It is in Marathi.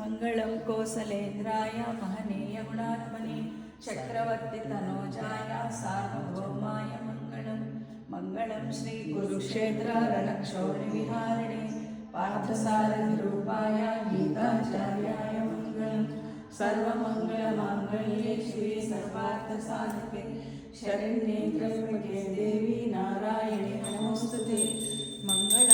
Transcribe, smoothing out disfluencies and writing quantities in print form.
मंगलम कोसलेन्द्राय महनीय गुणात्मने चक्रवर्ती तनोजाय सार्वभौमाय मंगलम मंगलम श्री कुरुक्षेत्र रणक्षोणिविहारिणे पार्थसारथिरूपाय गीताचार्याय मंगलम सर्वमंगलमांगल्ये शिवे सर्वार्थसाधके शरण्ये त्र्यंबके देवी नारायणे नमोस्तुते मंगल